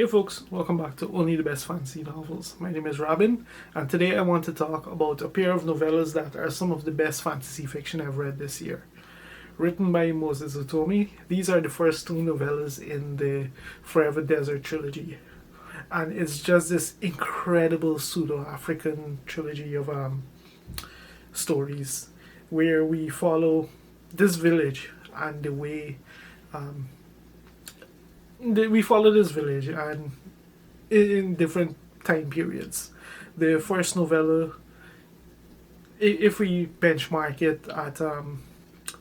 Hey folks, welcome back to Only the Best Fantasy Novels. My name is Robin, and today I want to talk about a pair of novellas that are some of the best fantasy fiction I've read this year. Written by Ose Utomi, these are the first two novellas in the Forever Desert trilogy. And it's just this incredible pseudo-African trilogy of stories where we follow this village and the way um, we follow this village and in different time periods. The first novella, if we benchmark it at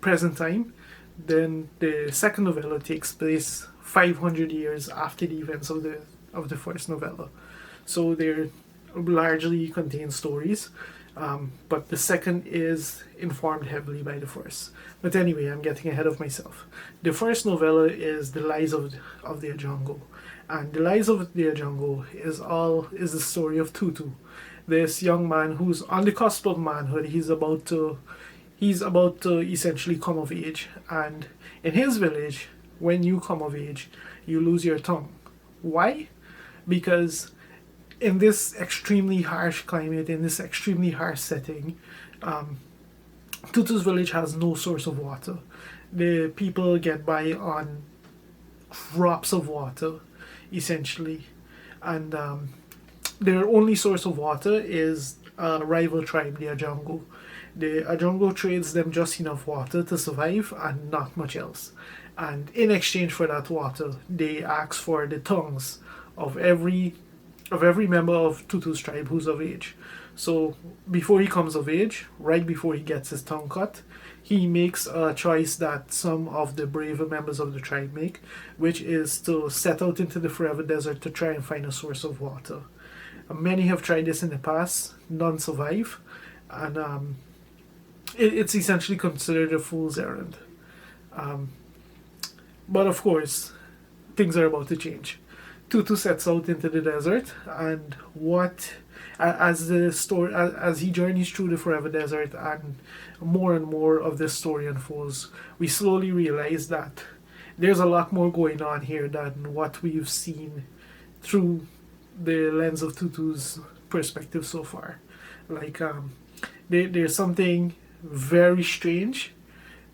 present time, then the second novella takes place 500 years after the events of the first novella. So they're largely contain stories, but the second is informed heavily by the first. But anyway, I'm getting ahead of myself. The first novella is The Lies of the Ajungo, and The Lies of the Ajungo is the story of Tutu, this young man who's on the cusp of manhood. He's about to essentially come of age, and in his village, when you come of age, you lose your tongue. Why? Because in this extremely harsh climate, in this extremely harsh setting, Tutu's village has no source of water. The people get by on drops of water, essentially, and their only source of water is a rival tribe, the Ajungo. The Ajungo trades them just enough water to survive and not much else. And in exchange for that water, they ask for the tongues of every member of Tutu's tribe who's of age. So before he comes of age, right before he gets his tongue cut, he makes a choice that some of the braver members of the tribe make, which is to set out into the forever desert to try and find a source of water. Many have tried this in the past, none survive, and it's essentially considered a fool's errand. But of course, things are about to change. Tutu sets out into the desert, and as he journeys through the forever desert and more of this story unfolds, we slowly realize that there's a lot more going on here than what we've seen through the lens of Tutu's perspective so far. Like there's something very strange,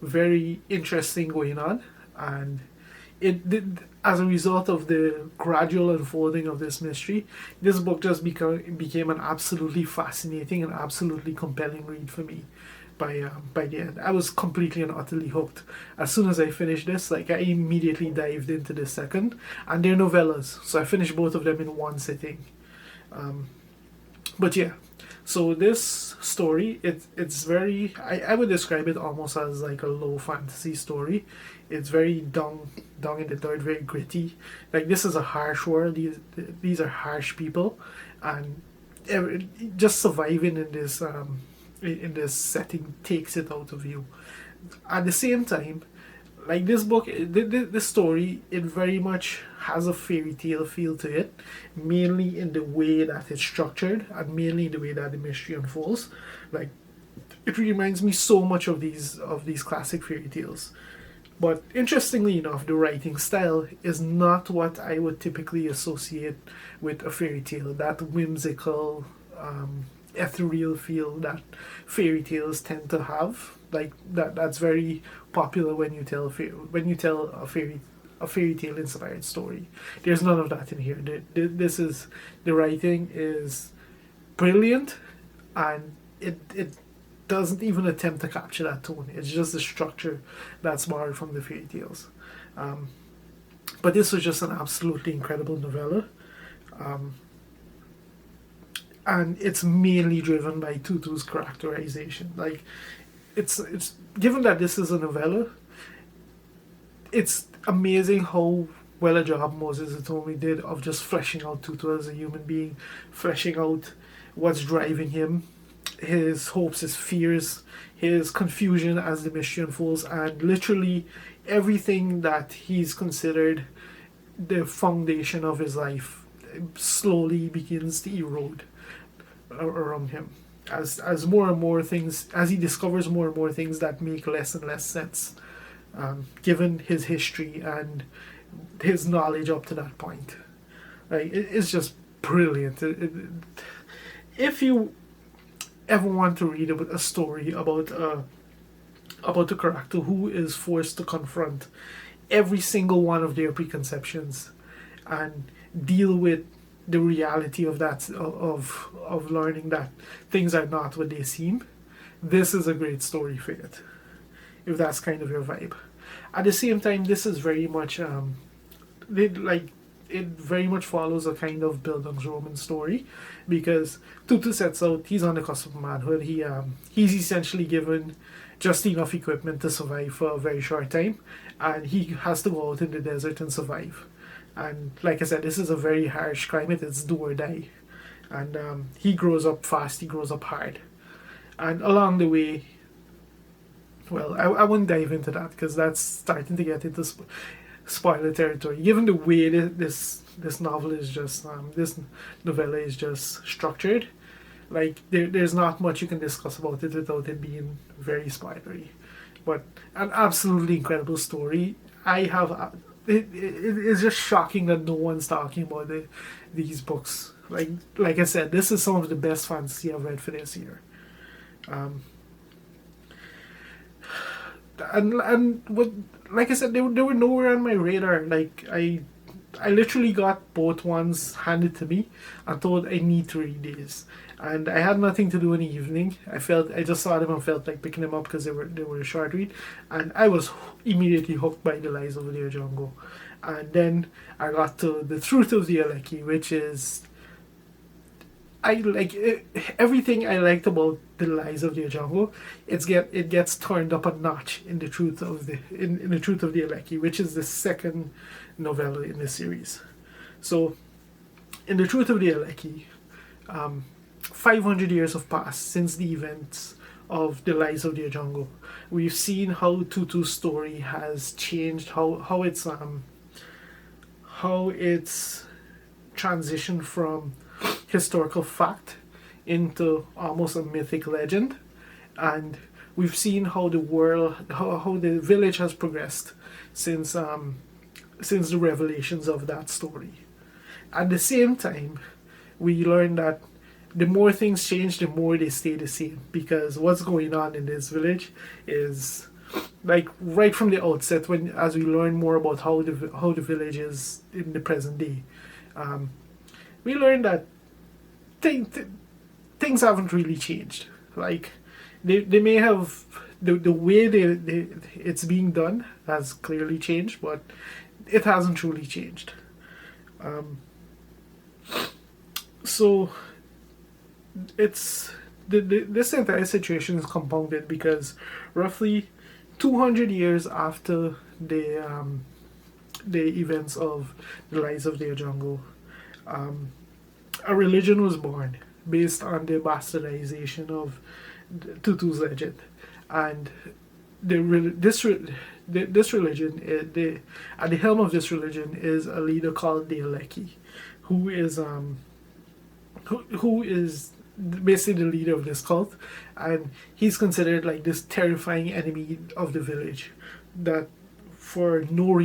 very interesting going on, and as a result of the gradual unfolding of this mystery, this book just became an absolutely fascinating and absolutely compelling read for me. By the end, I was completely and utterly hooked. As soon as I finished this, I immediately dived into the second, and they're novellas, so I finished both of them in one sitting. But yeah, so this story, it's very, I would describe it almost as like a low fantasy story. It's very down in the dirt, very gritty. Like, this is a harsh world. These are harsh people, and just surviving in this setting takes it out of you. At the same time, like, this book, this story, it very much has a fairy tale feel to it, mainly in the way that it's structured and mainly in the way that the mystery unfolds. Like, it reminds me so much of these classic fairy tales. But interestingly enough, the writing style is not what I would typically associate with a fairy tale. That whimsical, ethereal feel that fairy tales tend to have. Like, that's very popular when you tell a fairy tale inspired story. There's none of that in here. The writing is brilliant, and it doesn't even attempt to capture that tone. It's just the structure that's borrowed from the fairy tales. But this was just an absolutely incredible novella. And it's mainly driven by Tutu's characterization. Like, it's given that this is a novella, it's amazing how well a job Ose Utomi did of just fleshing out Tutu as a human being, fleshing out what's driving him, his hopes, his fears, his confusion as the mystery unfolds, and literally everything that he's considered the foundation of his life slowly begins to erode around him as more and more things, as he discovers more and more things that make less and less sense, given his history and his knowledge up to that point. Like it's just brilliant. If you ever want to read a story about a character who is forced to confront every single one of their preconceptions and deal with the reality of that of learning that things are not what they seem, this is a great story for it. If that's kind of your vibe. At the same time, this is very much like it very much follows a kind of Bildungsroman story, because Tutu sets out, he's on the cusp of manhood. He's essentially given just enough equipment to survive for a very short time, and he has to go out in the desert and survive. And like I said, this is a very harsh climate. It's do or die, and he grows up fast. He grows up hard, and along the way, well, I wouldn't dive into that because that's starting to get into spoiler territory. Given the way this novel is just this novella is just structured, like there's not much you can discuss about it without it being very spoilery. But an absolutely incredible story. I have it's just shocking that no one's talking about these books. Like I said, this is some of the best fantasy I've read for this year. And what, like I said, they were nowhere on my radar. Like I literally got both ones handed to me and told I need to read these, and I had nothing to do in the evening. I just saw them and felt like picking them up because they were a short read, and I was immediately hooked by the Lies of the Ajungo. And then I got to the truth of the Aleke, which is I like it, everything I liked about the Lies of the Ajungo. It gets turned up a notch in the truth of in the truth of the Aleke, which is the second novella in the series. So, in the truth of the Aleke, 500 years have passed since the events of the Lies of the Ajungo. We've seen how Tutu's story has changed, how it's transitioned from historical fact into almost a mythic legend, and we've seen how how the village has progressed since the revelations of that story. At the same time, we learn that the more things change, the more they stay the same, because what's going on in this village is, like, right from the outset, when as we learn more about how the village is in the present day, we learn that things haven't really changed. Like they may have the way it's being done has clearly changed, but it hasn't truly changed. So it's this entire situation is compounded because roughly 200 years after the events of the Lies of the Ajungo, a religion was born based on the bastardization of Tutu's legend, and this religion, at the helm of this religion is a leader called the Aleke, who is basically the leader of this cult, and he's considered like this terrifying enemy of the village that for no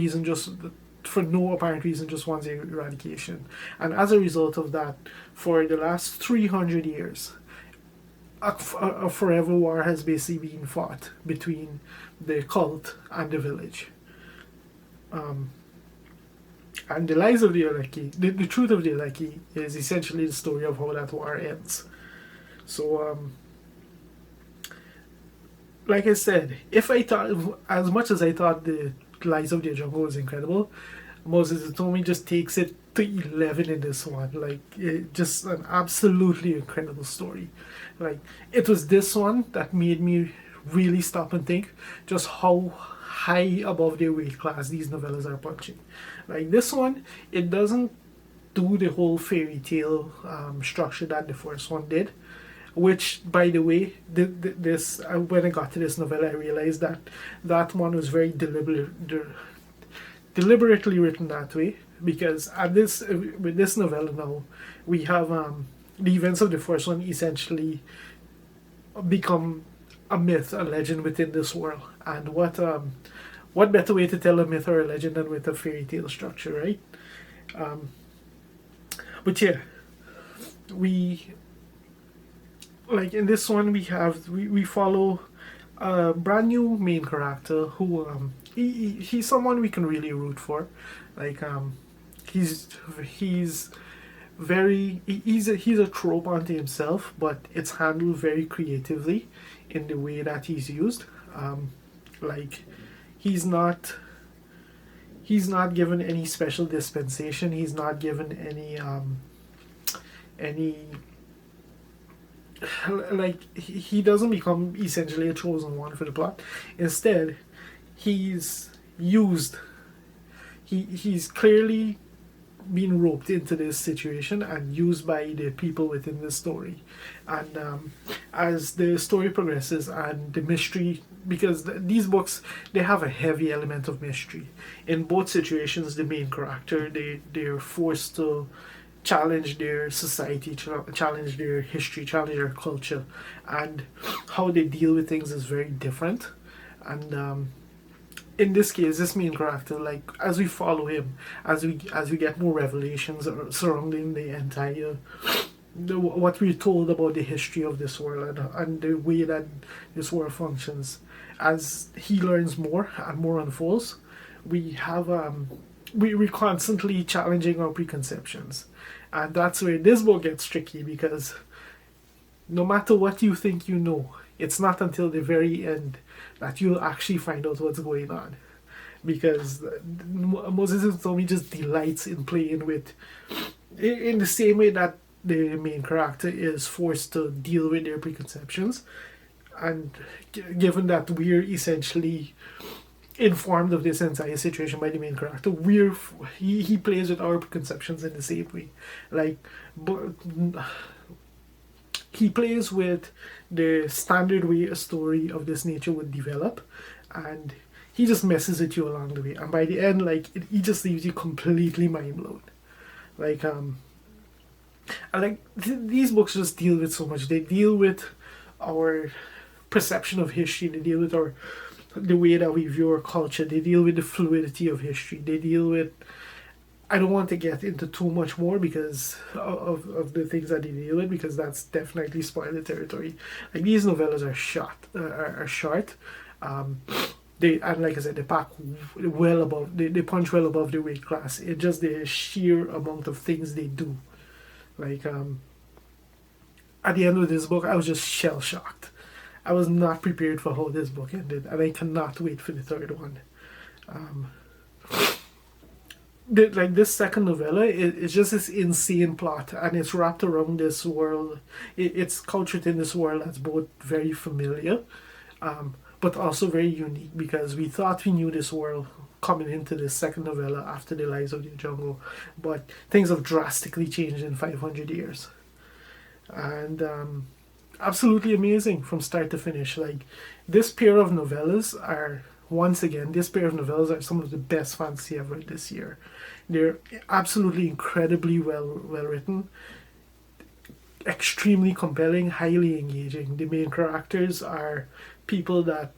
apparent reason just wants eradication. And as a result of that, for the last 300 years, a forever war has basically been fought between the cult and the village. And the Lies of the Aleke, the truth of the Aleke, is essentially the story of how that war ends. So, like I said, if I thought, as much as I thought the Lies of the Ajungo was incredible, Ose Utomi just takes it to 11 in this one. Like, just an absolutely incredible story. Like, it was this one that made me really stop and think just how high above their weight class these novellas are punching. Like, this one, it doesn't do the whole fairy tale structure that the first one did. Which, by the way, this when I got to this novella, I realized that one was very deliberately written that way, because with this novella now, we have the events of the first one essentially become a myth, a legend within this world. And what better way to tell a myth or a legend than with a fairy tale structure, right? But yeah, we like in this one we follow a brand new main character who he's someone we can really root for. Like he's he's he's a trope unto himself, but it's handled very creatively in the way that he's used. Like he's not he's not given any special dispensation. He's not given any like he doesn't become essentially a chosen one for the plot. Instead, he's used. He's clearly been roped into this situation and used by the people within the story. And as the story progresses and the mystery, because these books, they have a heavy element of mystery. In both situations, the main character, they're forced to challenge their society, challenge their history, challenge their culture, and how they deal with things is very different. And in this case, this main character, like as we follow him, as we get more revelations surrounding the entire what we're told about the history of this world, and the way that this world functions, as he learns more and more unfolds, we have we're constantly challenging our preconceptions. And that's where this book gets tricky, because no matter what you think you know, it's not until the very end that you'll actually find out what's going on. Because Moses Utomi just delights in playing with, in the same way that the main character is forced to deal with their preconceptions, and given that we're essentially informed of this entire situation by the main character, he plays with our preconceptions in the same way. Like, but he plays with the standard way a story of this nature would develop, and he just messes with you along the way. And by the end, like he just leaves you completely mind blown. Like these books just deal with so much. They deal with our perception of history. They deal with the way that we view our culture. They deal with the fluidity of history. They deal with, I don't want to get into too much more because of the things that they deal with, because that's definitely spoiler territory. Like, these novellas are short. And like I said, they pack well above, they punch well above their weight class. It's just the sheer amount of things they do. Like at the end of this book, I was just shell shocked. I was not prepared for how this book ended, and I cannot wait for the third one. This second novella is just this insane plot, and it's wrapped around this world. It's cultured in this world that's both very familiar, but also very unique, because we thought we knew this world coming into this second novella after the Lives of the Ajungo, but things have drastically changed in 500 years. And absolutely amazing from start to finish. Like, this pair of novellas are some of the best fantasy I've read this year. They're absolutely incredibly well written, extremely compelling, highly engaging. The main characters are people that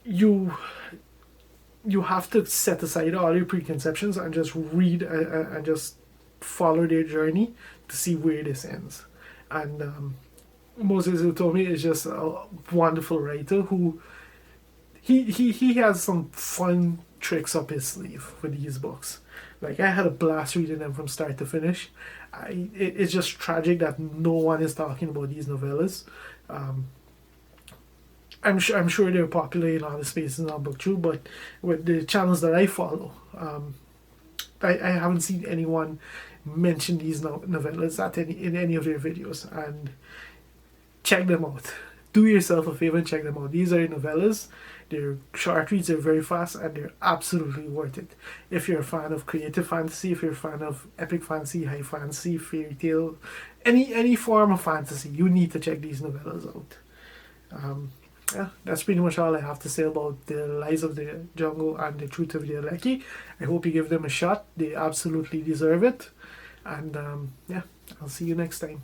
you have to set aside all your preconceptions and just read and just follow their journey to see where this ends. And Moses Utomi is just a wonderful writer who he has some fun tricks up his sleeve for these books. Like, I had a blast reading them from start to finish. It's just tragic that no one is talking about these novellas. I'm sure they're popular in other spaces on booktube, but with the channels that I follow, I haven't seen anyone mention these novellas in any of their videos. And check them out. Do yourself a favor and check them out. These are novellas. They're short reads, they're very fast, and they're absolutely worth it. If you're a fan of creative fantasy, if you're a fan of epic fantasy, high fantasy, fairy tale, any form of fantasy, you need to check these novellas out. Yeah, that's pretty much all I have to say about the Lives of the Jungle and the Truth of the Aleke. I hope you give them a shot. They absolutely deserve it. And yeah, I'll see you next time.